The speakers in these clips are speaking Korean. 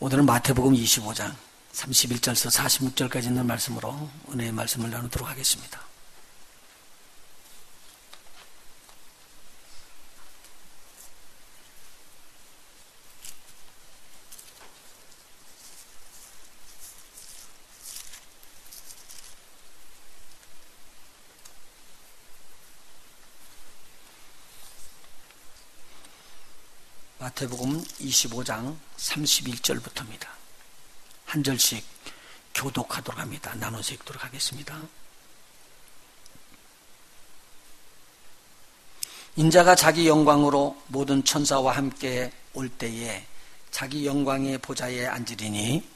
오늘은 마태복음 25장 31절에서 46절까지 있는 말씀으로 은혜의 말씀을 나누도록 하겠습니다. 마태복음 25장 31절부터입니다. 한 절씩 교독하도록 합니다. 나눠서 읽도록 하겠습니다. 인자가 자기 영광으로 모든 천사와 함께 올 때에 자기 영광의 보좌에 앉으리니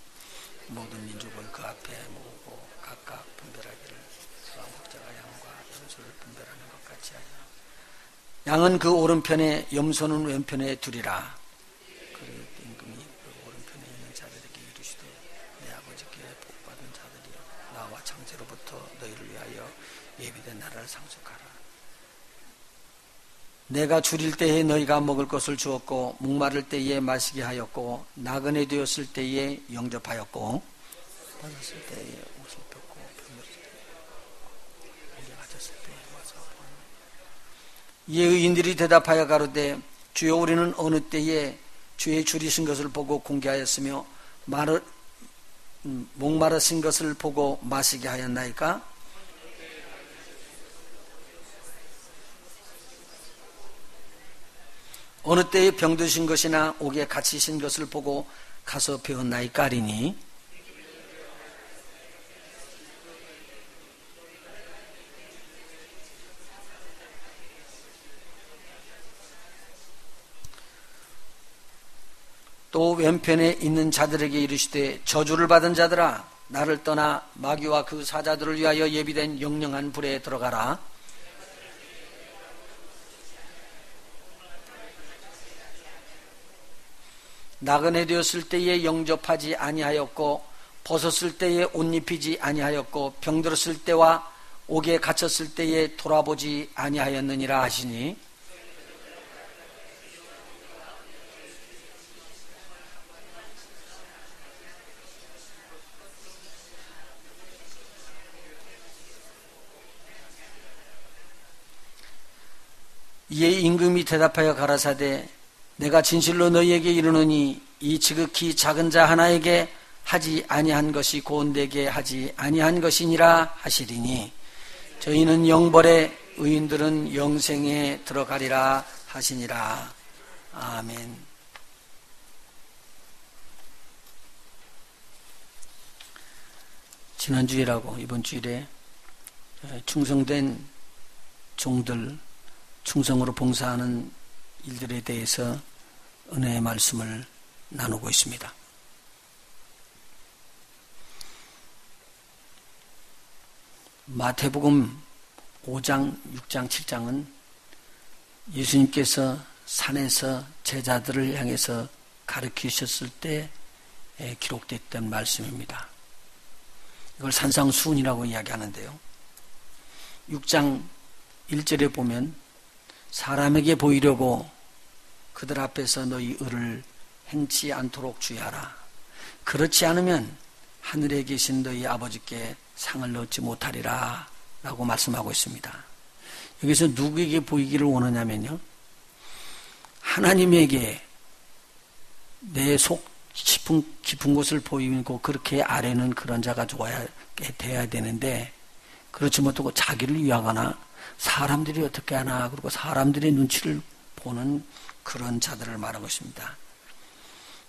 모든 민족을 그 앞에 모으고 각각 분별하기를 그와 목자가 양과 염소를 분별하는 것 같이 하여 양은 그 오른편에 염소는 왼편에 두리라. 그리고 임금이 그 오른편에 있는 자들에게 이르시되 내 아버지께 복받은 자들이여 나와 창세로부터 너희를 위하여 예비된 나라를 상속하라. 내가 줄일 때에 너희가 먹을 것을 주었고 목마를 때에 마시게 하였고 나그네 되었을 때에 영접하였고 벗었을 때에 옷을 펴고 병들었을 때에 목에 갇혔을 때에 와서 이에 의인들이 대답하여 가로되 주여 우리는 어느 때에 주의 줄이신 것을 보고 공개하였으며 목마르신 것을 보고 마시게 하였나이까? 어느 때에 병드신 것이나 옥에 갇히신 것을 보고 가서 배웠나이까 하리니 또 왼편에 있는 자들에게 이르시되 저주를 받은 자들아 나를 떠나 마귀와 그 사자들을 위하여 예비된 영영한 불에 들어가라. 나그네 되었을 때에 영접하지 아니하였고 벗었을 때에 옷 입히지 아니하였고 병들었을 때와 옥에 갇혔을 때에 돌아보지 아니하였느니라 하시니 이에 임금이 대답하여 가라사대 내가 진실로 너희에게 이르노니 이 지극히 작은 자 하나에게 하지 아니한 것이 곧 내게 하지 아니한 것이니라 하시리니 저희는 영벌에 의인들은 영생에 들어가리라 하시니라. 아멘. 지난주일하고 이번 주일에 충성된 종들 충성으로 봉사하는 일들에 대해서 은혜의 말씀을 나누고 있습니다. 마태복음 5장, 6장, 7장은 예수님께서 산에서 제자들을 향해서 가르치셨을 때 기록됐던 말씀입니다. 이걸 산상수훈이라고 이야기하는데요. 6장 1절에 보면 사람에게 보이려고 그들 앞에서 너희 의를 행치 않도록 주의하라. 그렇지 않으면 하늘에 계신 너희 아버지께 상을 얻지 못하리라 라고 말씀하고 있습니다. 여기서 누구에게 보이기를 원하냐면요, 하나님에게 내 속 깊은 곳을 보이고 그렇게 아래는 그런 자가 돼야 되는데 그렇지 못하고 자기를 위하거나 사람들이 어떻게 하나 그리고 사람들의 눈치를 보는 그런 자들을 말하고 있습니다.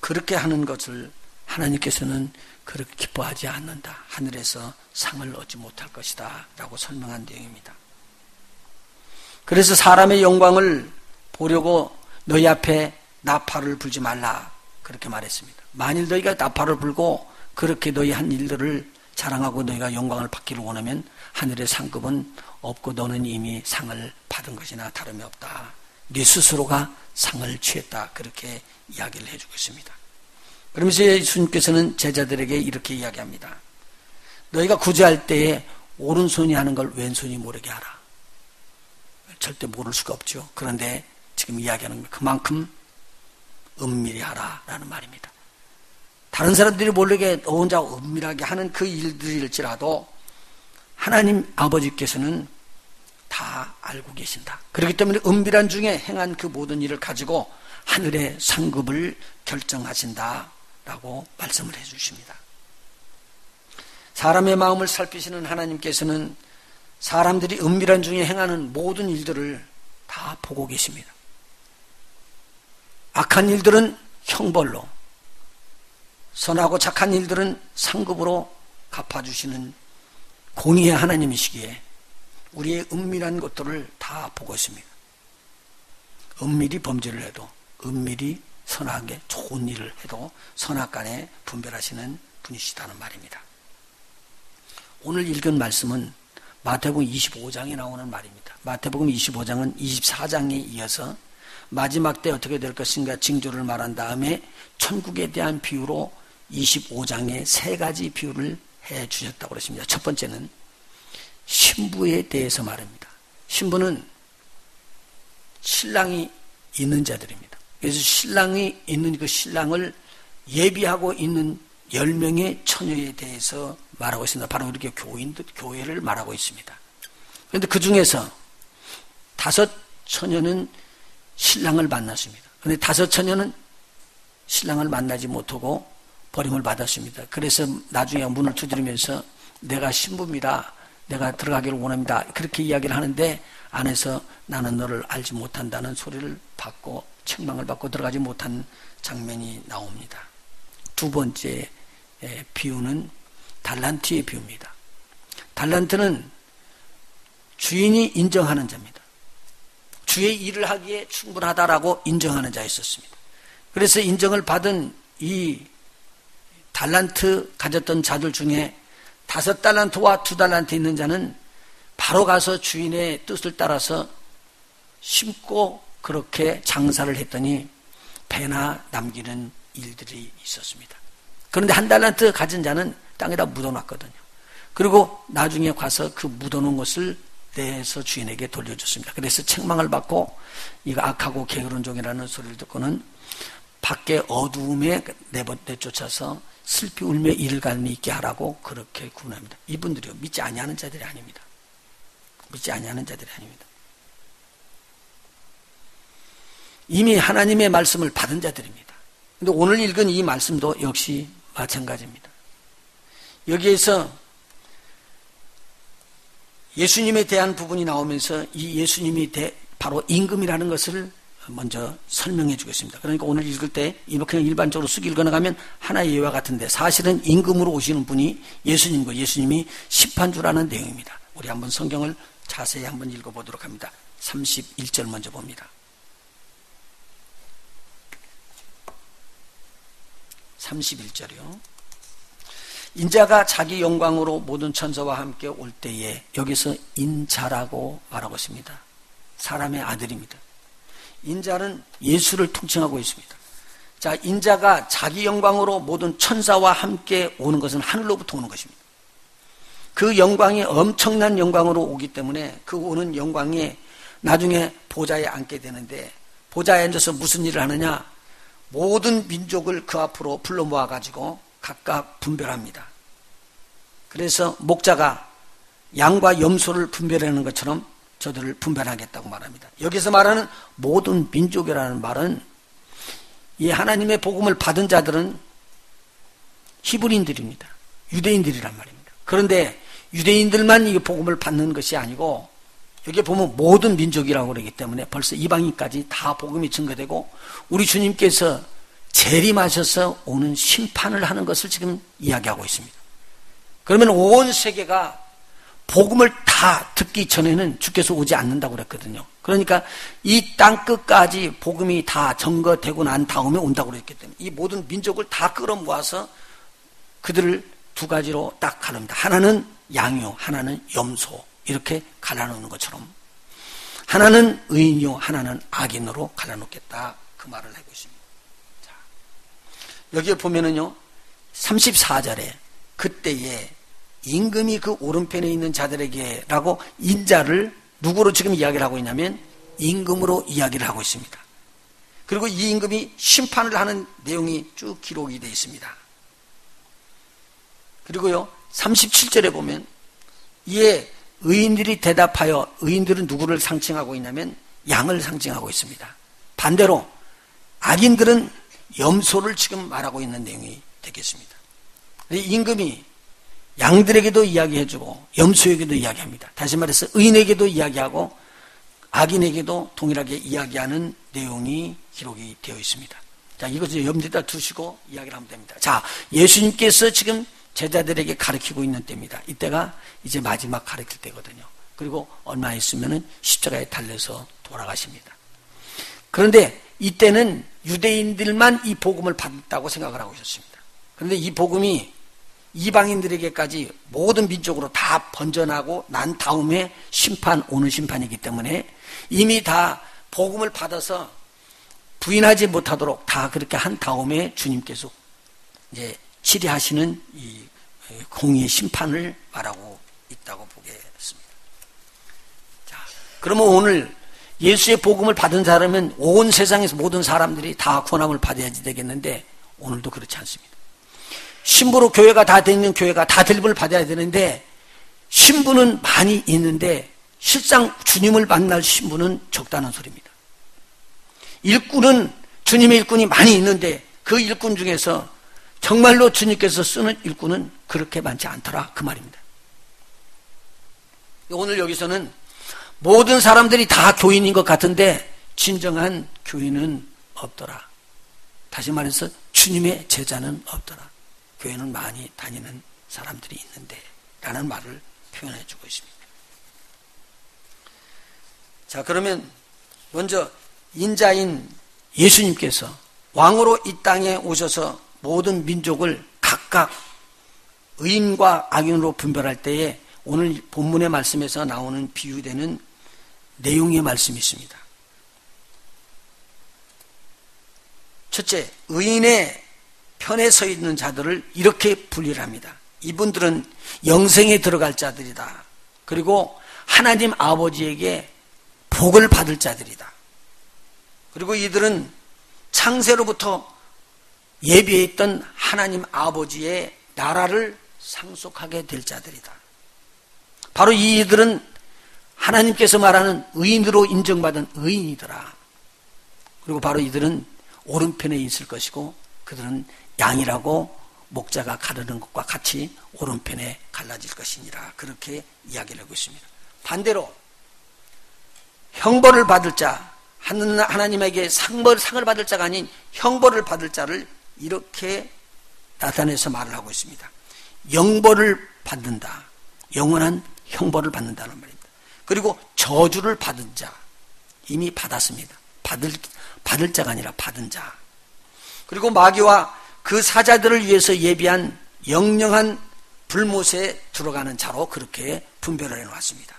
그렇게 하는 것을 하나님께서는 그렇게 기뻐하지 않는다. 하늘에서 상을 얻지 못할 것이다 라고 설명한 내용입니다. 그래서 사람의 영광을 보려고 너희 앞에 나팔을 불지 말라 그렇게 말했습니다. 만일 너희가 나팔을 불고 그렇게 너희 한 일들을 자랑하고 너희가 영광을 받기를 원하면 하늘의 상급은 없고 너는 이미 상을 받은 것이나 다름이 없다. 네 스스로가 상을 취했다. 그렇게 이야기를 해주고 있습니다. 그러면서 예수님께서는 제자들에게 이렇게 이야기합니다. 너희가 구제할 때에 오른손이 하는 걸 왼손이 모르게 하라. 절대 모를 수가 없죠. 그런데 지금 이야기하는 건 그만큼 은밀히 하라라는 말입니다. 다른 사람들이 모르게 혼자 은밀하게 하는 그 일들일지라도 하나님 아버지께서는 다 알고 계신다. 그렇기 때문에 은밀한 중에 행한 그 모든 일을 가지고 하늘의 상급을 결정하신다라고 말씀을 해주십니다. 사람의 마음을 살피시는 하나님께서는 사람들이 은밀한 중에 행하는 모든 일들을 다 보고 계십니다. 악한 일들은 형벌로, 선하고 착한 일들은 상급으로 갚아주시는 공의의 하나님이시기에 우리의 은밀한 것들을 다 보고 있습니다. 은밀히 범죄를 해도, 은밀히 선하게 좋은 일을 해도 선악간에 분별하시는 분이시다는 말입니다. 오늘 읽은 말씀은 마태복음 25장에 나오는 말입니다. 마태복음 25장은 24장에 이어서 마지막 때 어떻게 될 것인가 징조를 말한 다음에 천국에 대한 비유로 25장에 세 가지 비유를 해 주셨다고 그러십니다. 첫 번째는 신부에 대해서 말합니다. 신부는 신랑이 있는 자들입니다. 그래서 신랑이 있는 그 신랑을 예비하고 있는 10명의 처녀에 대해서 말하고 있습니다. 바로 이렇게 교회를 말하고 있습니다. 그런데 그 중에서 5 처녀는 신랑을 만났습니다. 그런데 5 처녀는 신랑을 만나지 못하고 버림을 받았습니다. 그래서 나중에 문을 두드리면서 내가 신부입니다. 내가 들어가기를 원합니다. 그렇게 이야기를 하는데 안에서 나는 너를 알지 못한다는 소리를 받고 책망을 받고 들어가지 못한 장면이 나옵니다. 두 번째 비유는 달란트의 비유입니다. 달란트는 주인이 인정하는 자입니다. 주의 일을 하기에 충분하다라고 인정하는 자였었습니다. 그래서 인정을 받은 이 달란트 가졌던 자들 중에 5달란트와 2달란트 있는 자는 바로 가서 주인의 뜻을 따라서 심고 그렇게 장사를 했더니 배나 남기는 일들이 있었습니다. 그런데 1달란트 가진 자는 땅에다 묻어놨거든요. 그리고 나중에 가서 그 묻어놓은 것을 내서 주인에게 돌려줬습니다. 그래서 책망을 받고 이거 악하고 게으른 종이라는 소리를 듣고는 밖에 어두움에 내쫓아서 슬피 울며 이를 갈미 있게 하라고 그렇게 구원합니다. 이분들이요, 믿지 아니하는 자들이 아닙니다. 믿지 아니하는 자들이 아닙니다. 이미 하나님의 말씀을 받은 자들입니다. 그런데 오늘 읽은 이 말씀도 역시 마찬가지입니다. 여기에서 예수님에 대한 부분이 나오면서 이 예수님이 바로 임금이라는 것을 먼저 설명해 주겠습니다. 그러니까 오늘 읽을 때 그냥 일반적으로 쑥 읽어나가면 하나의 예와 같은데 사실은 임금으로 오시는 분이 예수님과 예수님이 심판주라는 내용입니다. 우리 한번 성경을 자세히 한번 읽어보도록 합니다. 31절 먼저 봅니다. 31절이요. 인자가 자기 영광으로 모든 천사와 함께 올 때에, 여기서 인자라고 말하고 있습니다. 사람의 아들입니다. 인자는 예수를 통칭하고 있습니다. 자, 인자가 자기 영광으로 모든 천사와 함께 오는 것은 하늘로부터 오는 것입니다. 그 영광이 엄청난 영광으로 오기 때문에 그 오는 영광에 나중에 보좌에 앉게 되는데, 보좌에 앉아서 무슨 일을 하느냐? 모든 민족을 그 앞으로 불러 모아가지고 각각 분별합니다. 그래서 목자가 양과 염소를 분별하는 것처럼 저들을 분별하겠다고 말합니다. 여기서 말하는 모든 민족이라는 말은 이 하나님의 복음을 받은 자들은 히브리인들입니다. 유대인들이란 말입니다. 그런데 유대인들만 이 복음을 받는 것이 아니고 여기 보면 모든 민족이라고 그러기 때문에 벌써 이방인까지 다 복음이 증거되고 우리 주님께서 재림하셔서 오는 심판을 하는 것을 지금 이야기하고 있습니다. 그러면 온 세계가 복음을 다 듣기 전에는 주께서 오지 않는다고 그랬거든요. 그러니까 이 땅 끝까지 복음이 다 증거되고 난 다음에 온다고 그랬기 때문에 이 모든 민족을 다 끌어모아서 그들을 두 가지로 딱 가릅니다. 하나는 양이요, 하나는 염소, 이렇게 갈라놓는 것처럼 하나는 의인이요, 하나는 악인으로 갈라놓겠다, 그 말을 하고 있습니다. 자, 여기에 보면은요 34절에 그때에 임금이 그 오른편에 있는 자들에게 라고 인자를 누구로 지금 이야기를 하고 있냐면 임금으로 이야기를 하고 있습니다. 그리고 이 임금이 심판을 하는 내용이 쭉 기록이 되어 있습니다. 그리고요 37절에 보면 이에 의인들이 대답하여, 의인들은 누구를 상징하고 있냐면 양을 상징하고 있습니다. 반대로 악인들은 염소를 지금 말하고 있는 내용이 되겠습니다. 임금이 양들에게도 이야기해주고 염소에게도 이야기합니다. 다시 말해서 의인에게도 이야기하고 악인에게도 동일하게 이야기하는 내용이 기록이 되어 있습니다. 자, 이것을 염두에다 두시고 이야기를 하면 됩니다. 자, 예수님께서 지금 제자들에게 가르치고 있는 때입니다. 이때가 이제 마지막 가르칠 때거든요. 그리고 얼마 있으면은 십자가에 달려서 돌아가십니다. 그런데 이때는 유대인들만 이 복음을 받았다고 생각을 하고 있었습니다. 그런데 이 복음이 이방인들에게까지 모든 민족으로 다 번져나고 난 다음에 오는 심판이기 때문에 이미 다 복음을 받아서 부인하지 못하도록 다 그렇게 한 다음에 주님께서 이제 치리하시는 이 공의의 심판을 말하고 있다고 보겠습니다. 자, 그러면 오늘 예수의 복음을 받은 사람은 온 세상에서 모든 사람들이 다 구원함을 받아야지 되겠는데 오늘도 그렇지 않습니다. 신부로 교회가 다 되는 교회가 다 대접을 받아야 되는데 신부는 많이 있는데 실상 주님을 만날 신부는 적다는 소리입니다. 일꾼은 주님의 일꾼이 많이 있는데 그 일꾼 중에서 정말로 주님께서 쓰는 일꾼은 그렇게 많지 않더라 그 말입니다. 오늘 여기서는 모든 사람들이 다 교인인 것 같은데 진정한 교인은 없더라. 다시 말해서 주님의 제자는 없더라. 교회는 많이 다니는 사람들이 있는데 라는 말을 표현해 주고 있습니다. 자, 그러면 먼저 인자인 예수님께서 왕으로 이 땅에 오셔서 모든 민족을 각각 의인과 악인으로 분별할 때에 오늘 본문의 말씀에서 나오는 비유되는 내용의 말씀이 있습니다. 첫째, 의인의 편에 서 있는 자들을 이렇게 분리를 합니다. 이분들은 영생에 들어갈 자들이다. 그리고 하나님 아버지에게 복을 받을 자들이다. 그리고 이들은 창세로부터 예비해 있던 하나님 아버지의 나라를 상속하게 될 자들이다. 바로 이들은 하나님께서 말하는 의인으로 인정받은 의인이더라. 그리고 바로 이들은 오른편에 있을 것이고 그들은 양이라고 목자가 가르는 것과 같이 오른편에 갈라질 것이니라. 그렇게 이야기를 하고 있습니다. 반대로 형벌을 받을 자, 하나님에게 상을 받을 자가 아닌 형벌을 받을 자를 이렇게 나타내서 말을 하고 있습니다. 영벌을 받는다. 영원한 형벌을 받는다는 말입니다. 그리고 저주를 받은 자, 이미 받았습니다. 받을 자가 아니라 받은 자. 그리고 마귀와 그 사자들을 위해서 예비한 영영한 불못에 들어가는 자로 그렇게 분별을 해놓았습니다.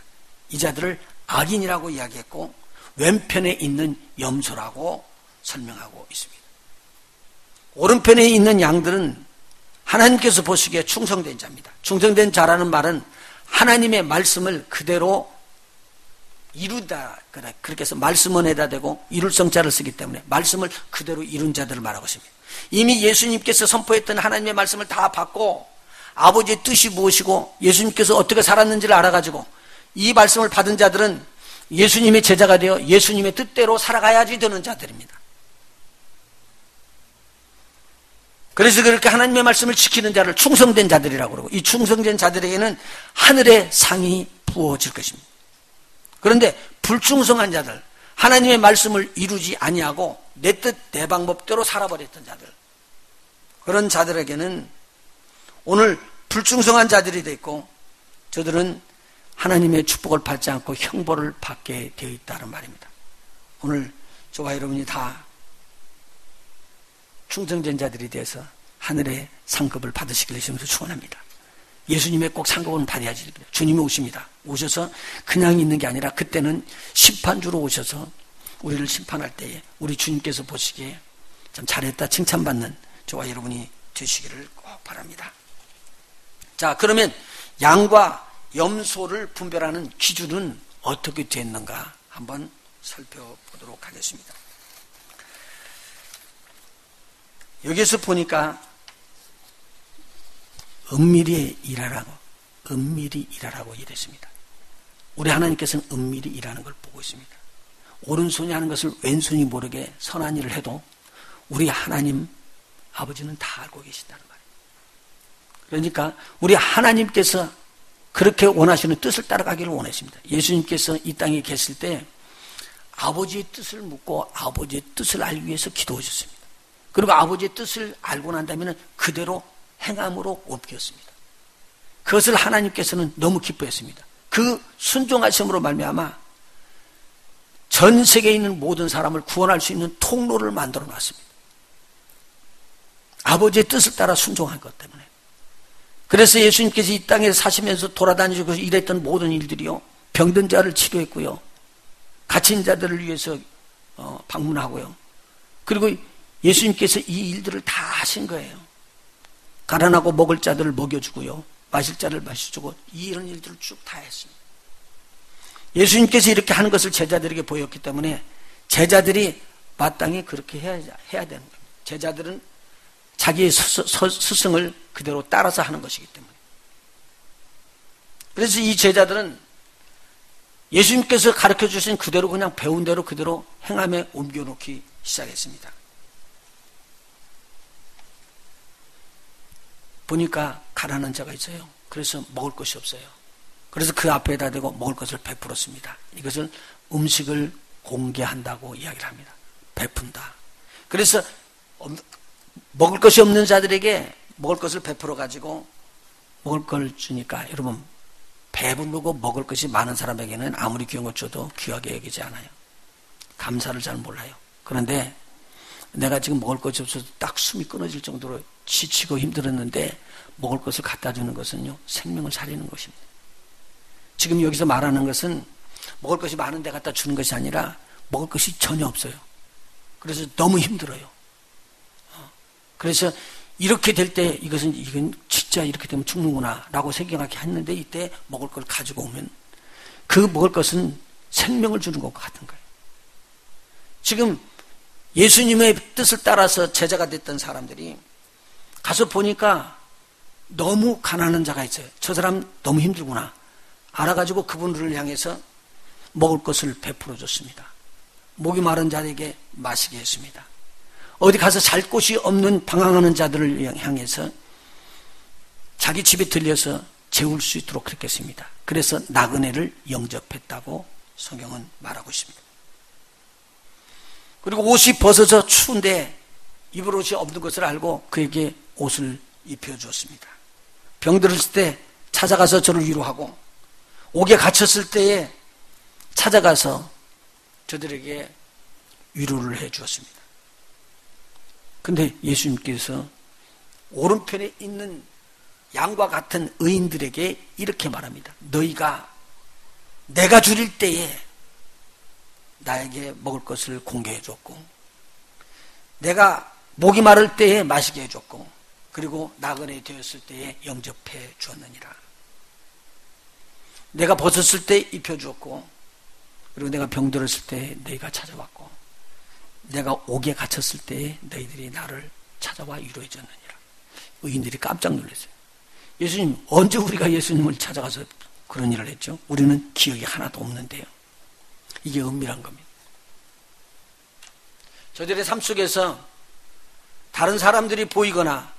이 자들을 악인이라고 이야기했고 왼편에 있는 염소라고 설명하고 있습니다. 오른편에 있는 양들은 하나님께서 보시기에 충성된 자입니다. 충성된 자라는 말은 하나님의 말씀을 그대로 이룬다. 그렇게 해서 말씀은 에다 대고 이룰성자를 쓰기 때문에 말씀을 그대로 이룬 자들을 말하고 있습니다. 이미 예수님께서 선포했던 하나님의 말씀을 다 받고 아버지의 뜻이 무엇이고 예수님께서 어떻게 살았는지를 알아가지고 이 말씀을 받은 자들은 예수님의 제자가 되어 예수님의 뜻대로 살아가야지 되는 자들입니다. 그래서 그렇게 하나님의 말씀을 지키는 자를 충성된 자들이라고 그러고 이 충성된 자들에게는 하늘의 상이 부어질 것입니다. 그런데 불충성한 자들, 하나님의 말씀을 이루지 아니하고 내 뜻, 내 방법대로 살아버렸던 자들, 그런 자들에게는 오늘 불충성한 자들이 되어 있고 저들은 하나님의 축복을 받지 않고 형벌을 받게 되어 있다는 말입니다. 오늘 저와 여러분이 다 충성된 자들이 되어서 하늘의 상급을 받으시길 예수님으로 축원합니다. 예수님의 꼭 상급은 받아야지 됩니다. 주님이 오십니다. 오셔서 그냥 있는 게 아니라 그때는 심판주로 오셔서 우리를 심판할 때에 우리 주님께서 보시기에 참 잘했다 칭찬받는 저와 여러분이 되시기를 꼭 바랍니다. 자, 그러면 양과 염소를 분별하는 기준은 어떻게 됐는가 한번 살펴보도록 하겠습니다. 여기서 보니까 은밀히 일하라고 이랬습니다. 우리 하나님께서는 은밀히 일하는 걸 보고 있습니다. 오른손이 하는 것을 왼손이 모르게 선한 일을 해도 우리 하나님 아버지는 다 알고 계신다는 말이에요. 그러니까 우리 하나님께서 그렇게 원하시는 뜻을 따라가기를 원하십니다. 예수님께서 이 땅에 계실 때 아버지의 뜻을 묻고 아버지의 뜻을 알기 위해서 기도하셨습니다. 그리고 아버지의 뜻을 알고 난 다음에는 그대로 행함으로 옮겼습니다. 그것을 하나님께서는 너무 기뻐했습니다. 그 순종하심으로 말미암아 전 세계에 있는 모든 사람을 구원할 수 있는 통로를 만들어 놨습니다. 아버지의 뜻을 따라 순종한 것 때문에. 그래서 예수님께서 이 땅에 사시면서 돌아다니시고 일했던 모든 일들이요, 병든 자를 치료했고요, 갇힌 자들을 위해서 방문하고요, 그리고 예수님께서 이 일들을 다 하신 거예요. 가난하고 먹을 자들을 먹여주고요, 마실 자를 마셔주고, 이런 일들을 쭉 다 했습니다. 예수님께서 이렇게 하는 것을 제자들에게 보였기 때문에 제자들이 마땅히 그렇게 해야 되는 겁니다. 제자들은 자기의 스승을 그대로 따라서 하는 것이기 때문에. 그래서 이 제자들은 예수님께서 가르쳐 주신 그대로 그냥 배운 대로 그대로 행함에 옮겨놓기 시작했습니다. 보니까 가난한 자가 있어요. 그래서 먹을 것이 없어요. 그래서 그 앞에다 대고 먹을 것을 베풀었습니다. 이것을 음식을 공개한다고 이야기를 합니다. 베푼다. 그래서 먹을 것이 없는 자들에게 먹을 것을 베풀어 가지고 먹을 걸 주니까 여러분, 배부르고 먹을 것이 많은 사람에게는 아무리 귀한 것 줘도 귀하게 여기지 않아요. 감사를 잘 몰라요. 그런데 내가 지금 먹을 것이 없어서 딱 숨이 끊어질 정도로 지치고 힘들었는데 먹을 것을 갖다 주는 것은요, 생명을 살리는 것입니다. 지금 여기서 말하는 것은 먹을 것이 많은데 갖다 주는 것이 아니라 먹을 것이 전혀 없어요. 그래서 너무 힘들어요. 그래서 이렇게 될 때 이건 진짜 이렇게 되면 죽는구나 라고 생각하게 했는데, 이때 먹을 걸 가지고 오면 그 먹을 것은 생명을 주는 것과 같은 거예요. 지금 예수님의 뜻을 따라서 제자가 됐던 사람들이 가서 보니까 너무 가난한 자가 있어요. 저 사람 너무 힘들구나 알아가지고 그분들을 향해서 먹을 것을 베풀어 줬습니다. 목이 마른 자에게 마시게 했습니다. 어디 가서 잘 곳이 없는 방황하는 자들을 향해서 자기 집에 들려서 재울 수 있도록 그렇게 했습니다. 그래서 나그네를 영접했다고 성경은 말하고 있습니다. 그리고 옷이 벗어져 추운데 입을 옷이 없는 것을 알고 그에게 옷을 입혀주었습니다. 병들었을 때 찾아가서 저를 위로하고, 옥에 갇혔을 때에 찾아가서 저들에게 위로를 해주었습니다. 근데 예수님께서 오른편에 있는 양과 같은 의인들에게 이렇게 말합니다. 너희가 내가 줄일 때에 나에게 먹을 것을 공개해 줬고, 내가 목이 마를 때에 마시게 해줬고, 그리고 나그네 되었을 때에 영접해 주었느니라. 내가 벗었을 때 입혀주었고, 그리고 내가 병들었을 때 너희가 찾아왔고, 내가 옥에 갇혔을 때에 너희들이 나를 찾아와 위로해 줬느니라. 의인들이 깜짝 놀랐어요. 예수님, 언제 우리가 예수님을 찾아가서 그런 일을 했죠? 우리는 기억이 하나도 없는데요. 이게 은밀한 겁니다. 저들의 삶 속에서 다른 사람들이 보이거나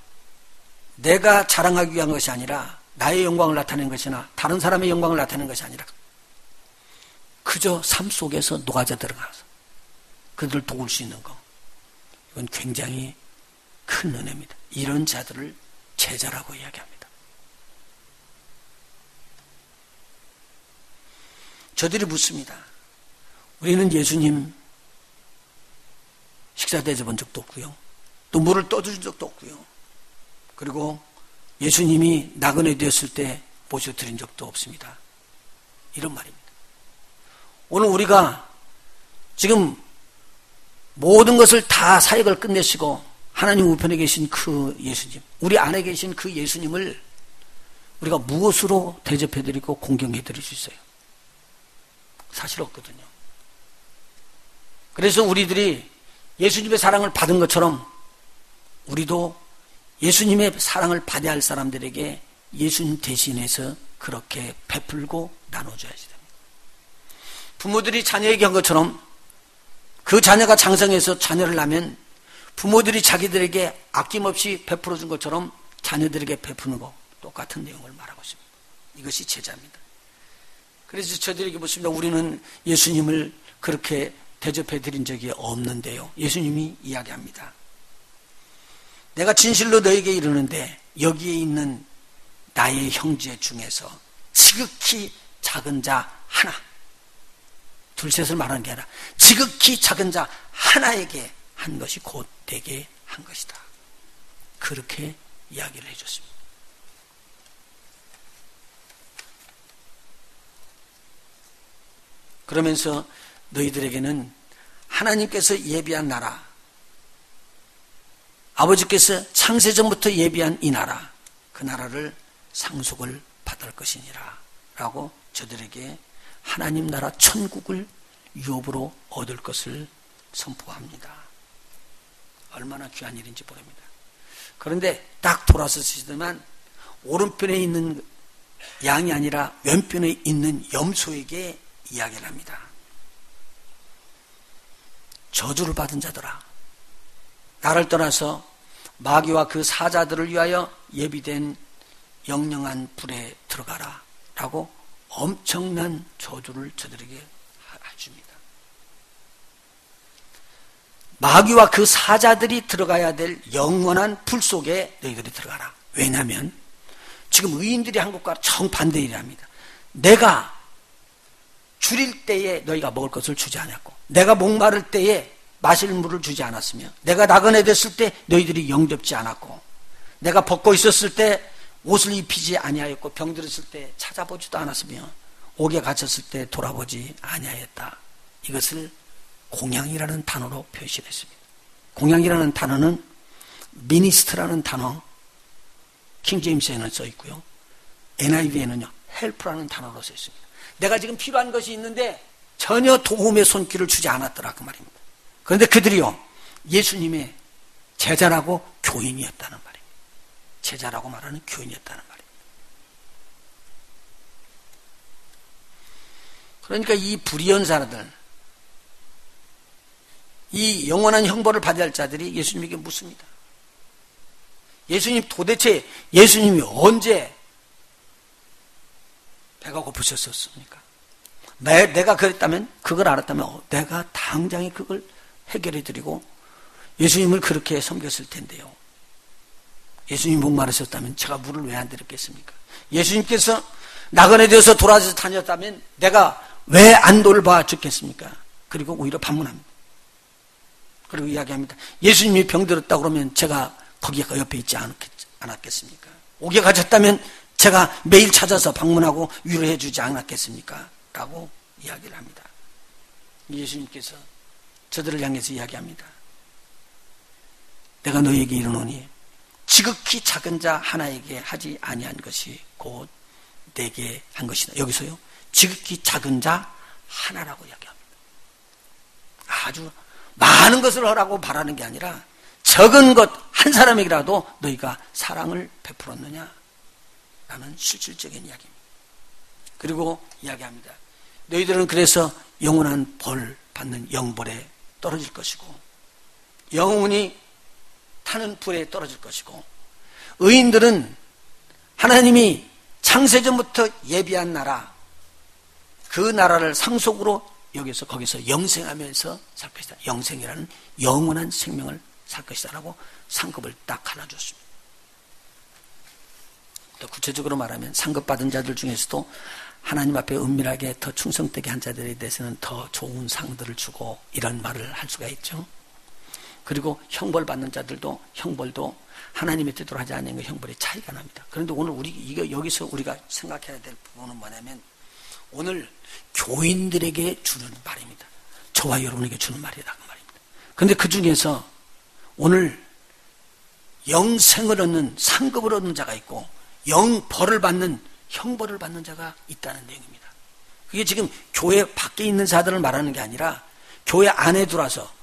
내가 자랑하기 위한 것이 아니라, 나의 영광을 나타내는 것이나 다른 사람의 영광을 나타내는 것이 아니라 그저 삶 속에서 녹아져 들어가서 그들을 도울 수 있는 것, 이건 굉장히 큰 은혜입니다. 이런 자들을 제자라고 이야기합니다. 저들이 묻습니다. 우리는 예수님 식사 대접한 적도 없고요, 또 물을 떠준 적도 없고요, 그리고 예수님이 나그네 되었을 때 모셔드린 적도 없습니다. 이런 말입니다. 오늘 우리가 지금 모든 것을 다 사역을 끝내시고 하나님 우편에 계신 그 예수님, 우리 안에 계신 그 예수님을 우리가 무엇으로 대접해드리고 공경해드릴 수 있어요? 사실 없거든요. 그래서 우리들이 예수님의 사랑을 받은 것처럼 우리도 예수님의 사랑을 받아야 할 사람들에게 예수님 대신해서 그렇게 베풀고 나눠줘야지 됩니다. 부모들이 자녀에게 한 것처럼 그 자녀가 장성해서 자녀를 낳으면 부모들이 자기들에게 아낌없이 베풀어 준 것처럼 자녀들에게 베푸는 거 똑같은 내용을 말하고 있습니다. 이것이 제자입니다. 그래서 저들에게 묻습니다. 우리는 예수님을 그렇게 대접해 드린 적이 없는데요. 예수님이 이야기합니다. 내가 진실로 너에게 이르는데 여기에 있는 나의 형제 중에서 지극히 작은 자 하나, 둘 셋을 말하는 게 아니라 지극히 작은 자 하나에게 한 것이 곧 내게 한 것이다. 그렇게 이야기를 해줬습니다. 그러면서 너희들에게는 하나님께서 예비한 나라, 아버지께서 창세전부터 예비한 이 나라, 그 나라를 상속을 받을 것이니라 라고 저들에게 하나님 나라 천국을 유업으로 얻을 것을 선포합니다. 얼마나 귀한 일인지 모릅니다. 그런데 딱 돌아서시더만 오른편에 있는 양이 아니라 왼편에 있는 염소에게 이야기를 합니다. 저주를 받은 자들아, 나를 떠나서 마귀와 그 사자들을 위하여 예비된 영영한 불에 들어가라 라고 엄청난 저주를 저들에게 해줍니다. 마귀와 그 사자들이 들어가야 될 영원한 불 속에 너희들이 들어가라. 왜냐하면 지금 의인들이 한 것과 정반대 일이랍니다. 내가 줄일 때에 너희가 먹을 것을 주지 않았고, 내가 목마를 때에 마실 물을 주지 않았으며, 내가 나그네 됐을 때 너희들이 영접지 않았고, 내가 벗고 있었을 때 옷을 입히지 아니하였고, 병들었을 때 찾아보지도 않았으며, 옥에 갇혔을 때 돌아보지 아니하였다. 이것을 공양이라는 단어로 표시했습니다. 공양이라는 단어는 미니스트라는 단어, 킹제임스에는 써 있고요, NIV에는요 헬프라는 단어로 써 있습니다. 내가 지금 필요한 것이 있는데 전혀 도움의 손길을 주지 않았더라 그 말입니다. 그런데 그들이요 예수님의 제자라고 교인이었다는 말입니다. 제자라고 말하는 교인이었다는 말입니다. 그러니까 이 불의한 사람들, 이 영원한 형벌을 받아야 할 자들이 예수님에게 묻습니다. 예수님, 도대체 예수님이 언제 배가 고프셨었습니까? 내가 그랬다면, 그걸 알았다면 내가 당장에 그걸 해결해 드리고 예수님을 그렇게 섬겼을 텐데요. 예수님 목마르셨다면 제가 물을 왜 안 드렸겠습니까? 예수님께서 나그네 되어서 돌아서 다녔다면 내가 왜 안 돌봐 줬겠습니까? 그리고 오히려 반문합니다. 그리고 이야기합니다. 예수님이 병들었다 그러면 제가 거기 옆에 있지 않았겠습니까? 옥에 갇혔다면 제가 매일 찾아서 방문하고 위로해 주지 않았겠습니까? 라고 이야기를 합니다. 예수님께서 저들을 향해서 이야기합니다. 내가 너희에게 이르노니 지극히 작은 자 하나에게 하지 아니한 것이 곧 내게 한 것이다. 여기서요 지극히 작은 자 하나라고 이야기합니다. 아주 많은 것을 하라고 바라는 게 아니라 적은 것 한 사람에게라도 너희가 사랑을 베풀었느냐 라는 실질적인 이야기입니다. 그리고 이야기합니다. 너희들은 그래서 영원한 벌 받는 영벌에 떨어질 것이고 영원히 타는 불에 떨어질 것이고, 의인들은 하나님이 창세전부터 예비한 나라, 그 나라를 상속으로 여기서 거기서 영생하면서 살 것이다. 영생이라는 영원한 생명을 살 것이다 라고 상급을 딱 갈라줬습니다. 더 구체적으로 말하면 상급받은 자들 중에서도 하나님 앞에 은밀하게 더 충성되게 한 자들에 대해서는 더 좋은 상들을 주고 이런 말을 할 수가 있죠. 그리고 형벌 받는 자들도 형벌도 하나님의 뜻대로 하지 않는 그 형벌의 차이가 납니다. 그런데 오늘 여기서 우리가 생각해야 될 부분은 뭐냐면 오늘 교인들에게 주는 말입니다. 저와 여러분에게 주는 말이다 그 말입니다. 그런데 그 중에서 오늘 영생을 얻는 상급을 얻는 자가 있고 영벌을 받는 형벌을 받는 자가 있다는 내용입니다. 그게 지금 교회 밖에 있는 자들을 말하는 게 아니라 교회 안에 들어와서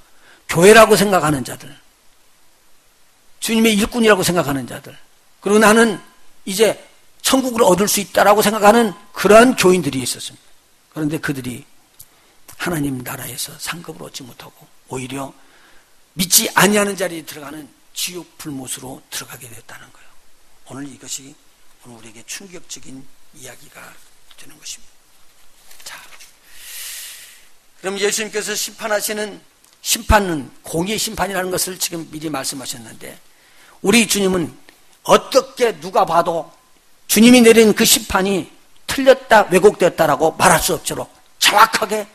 교회라고 생각하는 자들, 주님의 일꾼이라고 생각하는 자들, 그리고 나는 이제 천국을 얻을 수 있다라고 생각하는 그러한 교인들이 있었습니다. 그런데 그들이 하나님 나라에서 상급을 얻지 못하고 오히려 믿지 아니하는 자리에 들어가는 지옥 불못으로 들어가게 됐다는 거예요. 오늘 이것이 오늘 우리에게 충격적인 이야기가 되는 것입니다. 자, 그럼 예수님께서 심판하시는 심판은 공의의 심판이라는 것을 지금 미리 말씀하셨는데 우리 주님은 어떻게 누가 봐도 주님이 내린 그 심판이 틀렸다 왜곡되었다라고 말할 수 없도록 정확하게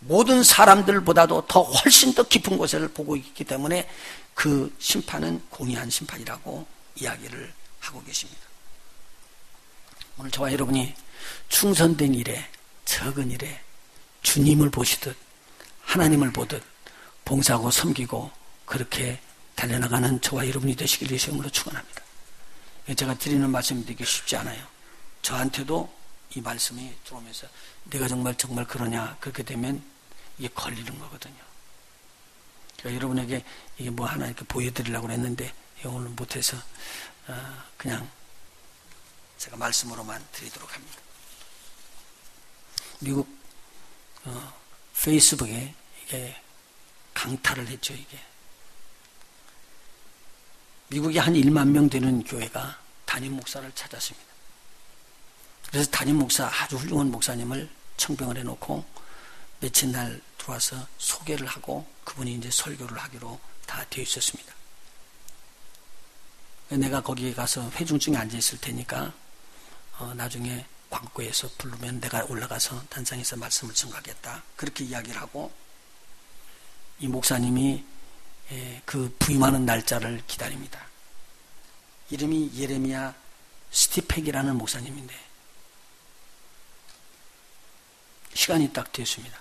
모든 사람들보다도 더 훨씬 더 깊은 곳을 보고 있기 때문에 그 심판은 공의한 심판이라고 이야기를 하고 계십니다. 오늘 저와 여러분이 충성된 일에 적은 일에 주님을 보시듯 하나님을 보듯 봉사하고 섬기고 그렇게 달려나가는 저와 여러분이 되시길 예수님으로 축원합니다. 제가 드리는 말씀이 되게 쉽지 않아요. 저한테도 이 말씀이 들어오면서 내가 정말 그러냐 그렇게 되면 이게 걸리는 거거든요. 제가 여러분에게 이게 뭐 하나 이렇게 보여드리려고 했는데 오늘 못해서 그냥 제가 말씀으로만 드리도록 합니다. 미국 페이스북에 이게 강탈을 했죠. 이게 미국에 한 1만 명 되는 교회가 담임 목사를 찾았습니다. 그래서 담임 목사 아주 훌륭한 목사님을 청병을 해놓고 며칠 날 들어와서 소개를 하고 그분이 이제 설교를 하기로 다 되어 있었습니다. 내가 거기에 가서 회중증에 앉아 있을 테니까 나중에 광고에서 부르면 내가 올라가서 단상에서 말씀을 전하겠다. 그렇게 이야기를 하고 이 목사님이 그 부임하는 날짜를 기다립니다. 이름이 예레미야 스티펙이라는 목사님인데 시간이 딱 됐습니다.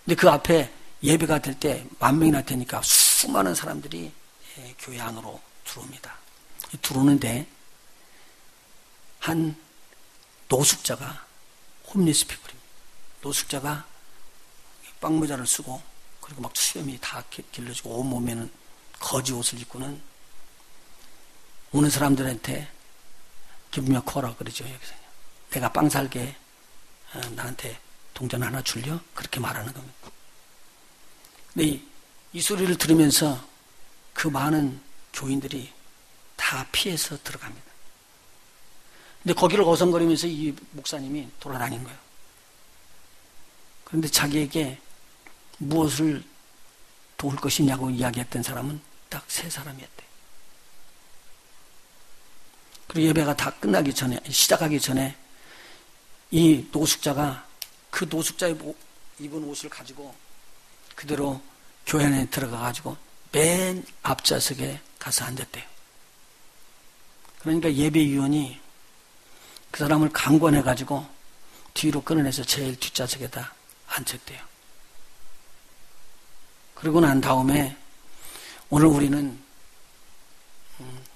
근데 그 앞에 예배가 될 때 10,000명이나 되니까 수많은 사람들이 교회 안으로 들어옵니다. 들어오는데 한 노숙자가 홈리스 피플입니다. 노숙자가 빵모자를 쓰고 그리고 막 수염이 다 길러지고 온몸에는 거지 옷을 입고는 오는 사람들한테 기분이 커라 그러죠. 여기서 내가 빵 살게 나한테 동전 하나 줄려? 그렇게 말하는 겁니다. 근데 이 소리를 들으면서 그 많은 교인들이 다 피해서 들어갑니다. 근데 거기를 어성거리면서 이 목사님이 돌아다닌 거예요. 그런데 자기에게 무엇을 도울 것이냐고 이야기했던 사람은 딱 3사람이었대. 그리고 예배가 다 끝나기 전에, 시작하기 전에 이 노숙자가 그 노숙자의 입은 옷을 가지고 그대로 교회 안에 들어가가지고 맨 앞좌석에 가서 앉았대요. 그러니까 예배위원이 그 사람을 강권해가지고 뒤로 끌어내서 제일 뒷좌석에다 앉혔대요. 그러고 난 다음에 오늘 우리는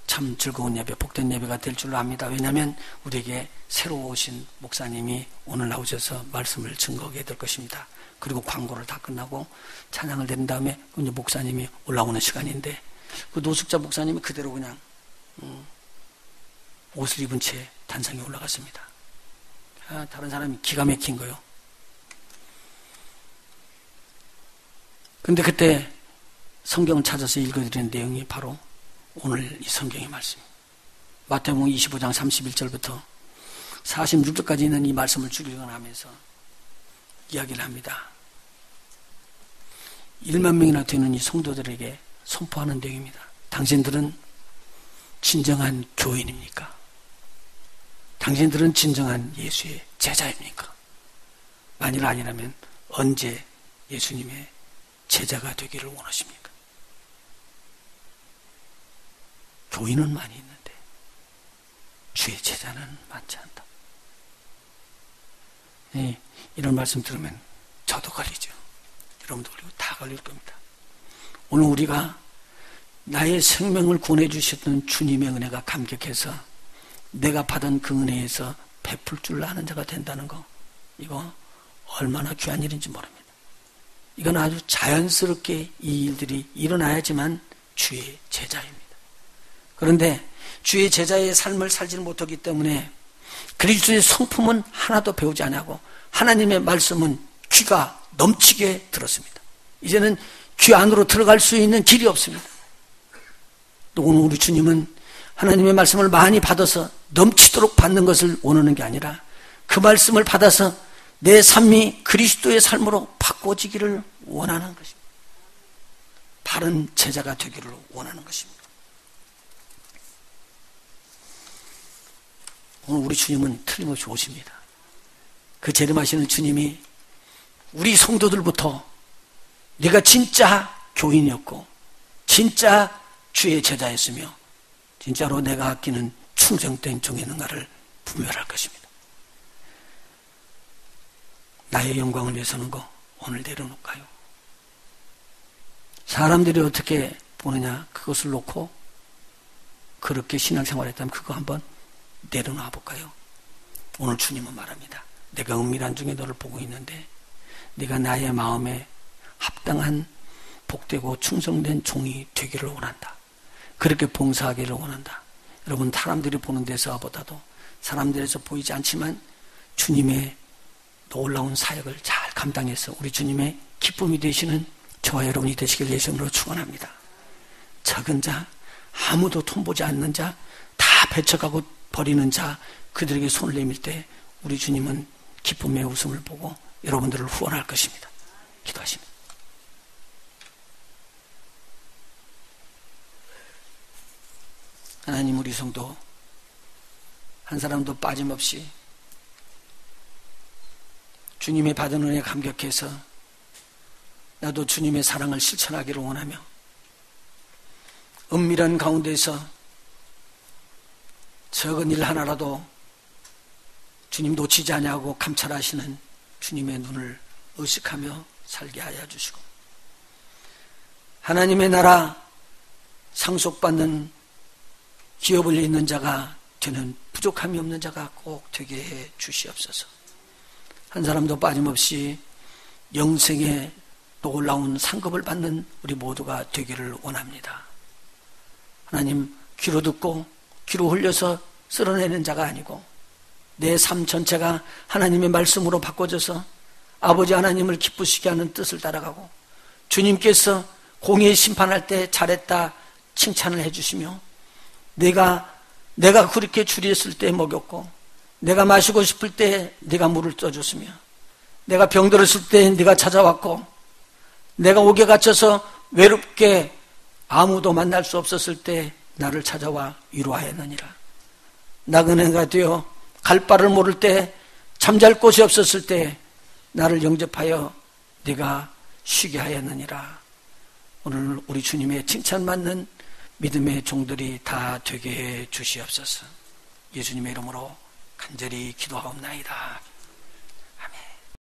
참 즐거운 예배, 복된 예배가 될 줄로 압니다. 왜냐하면 우리에게 새로 오신 목사님이 오늘 나오셔서 말씀을 증거하게 될 것입니다. 그리고 광고를 다 끝나고 찬양을 드린 다음에 이제 목사님이 올라오는 시간인데 그 노숙자 목사님이 그대로 그냥 옷을 입은 채 단상에 올라갔습니다. 다른 사람이 기가 막힌 거예요. 근데 그때 성경을 찾아서 읽어드리는 내용이 바로 오늘 이 성경의 말씀입니다. 마태복음 25장 31절부터 46절까지 있는 이 말씀을 주기하면서 이야기를 합니다. 1만 명이나 되는 이 성도들에게 선포하는 내용입니다. 당신들은 진정한 교인입니까? 당신들은 진정한 예수의 제자입니까? 만일 아니라면 언제 예수님의 제자가 되기를 원하십니까? 교인은 많이 있는데 주의 제자는 많지 않다. 네, 이런 말씀 들으면 저도 걸리죠. 여러분도 걸리고 다 걸릴 겁니다. 오늘 우리가 나의 생명을 구원해 주셨던 주님의 은혜가 감격해서 내가 받은 그 은혜에서 베풀 줄 아는 자가 된다는 거, 이거 얼마나 귀한 일인지 모릅니다. 이건 아주 자연스럽게 이 일들이 일어나야지만 주의 제자입니다. 그런데 주의 제자의 삶을 살지 못하기 때문에 그리스도의 성품은 하나도 배우지 않고 하나님의 말씀은 귀가 넘치게 들었습니다. 이제는 귀 안으로 들어갈 수 있는 길이 없습니다. 또 오늘 우리 주님은 하나님의 말씀을 많이 받아서 넘치도록 받는 것을 원하는 게 아니라 그 말씀을 받아서 내 삶이 그리스도의 삶으로 바꿔지기를 원하는 것입니다. 바른 제자가 되기를 원하는 것입니다. 오늘 우리 주님은 틀림없이 오십니다. 그 재림하시는 주님이 우리 성도들부터 네가 진짜 교인이었고 진짜 주의 제자였으며 진짜로 내가 아끼는 충성된 종이었는가를 분별할 것입니다. 나의 영광을 위해서는 거 오늘 내려놓을까요? 사람들이 어떻게 보느냐 그것을 놓고 그렇게 신앙생활했다면 그거 한번 내려놔 볼까요? 오늘 주님은 말합니다. 내가 은밀한 중에 너를 보고 있는데 네가 나의 마음에 합당한 복되고 충성된 종이 되기를 원한다. 그렇게 봉사하기를 원한다. 여러분 사람들이 보는 데서보다도 사람들에서 보이지 않지만 주님의 놀라운 사역을 잘 감당해서 우리 주님의 기쁨이 되시는 저와 여러분이 되시길 예수님으로 축원합니다. 적은 자, 아무도 손보지 않는 자, 다 배척하고 버리는 자, 그들에게 손을 내밀 때 우리 주님은 기쁨의 웃음을 보고 여러분들을 후원할 것입니다. 기도하십니다. 하나님, 우리 성도 한 사람도 빠짐없이 주님의 받은 은혜에 감격해서 나도 주님의 사랑을 실천하기를 원하며 은밀한 가운데서 적은 일 하나라도 주님 놓치지 않냐고 감찰하시는 주님의 눈을 의식하며 살게 하여 주시고 하나님의 나라 상속받는 기업을 잇는 자가 되는 부족함이 없는 자가 꼭 되게 해 주시옵소서. 한 사람도 빠짐없이 영생의 놀라운 상급을 받는 우리 모두가 되기를 원합니다. 하나님, 귀로 듣고 귀로 흘려서 쓸어내는 자가 아니고 내 삶 전체가 하나님의 말씀으로 바꿔져서 아버지 하나님을 기쁘시게 하는 뜻을 따라가고 주님께서 공의 심판할 때 잘했다 칭찬을 해주시며 내가 그렇게 줄였을 때 먹였고 내가 마시고 싶을 때 네가 물을 떠줬으며 내가 병들었을 때 네가 찾아왔고 내가 옥에 갇혀서 외롭게 아무도 만날 수 없었을 때 나를 찾아와 위로하였느니라. 나그네가 되어 갈 바를 모를 때 잠잘 곳이 없었을 때 나를 영접하여 네가 쉬게 하였느니라. 오늘 우리 주님의 칭찬받는 믿음의 종들이 다 되게 해 주시옵소서. 예수님의 이름으로 간절히 기도하옵나이다.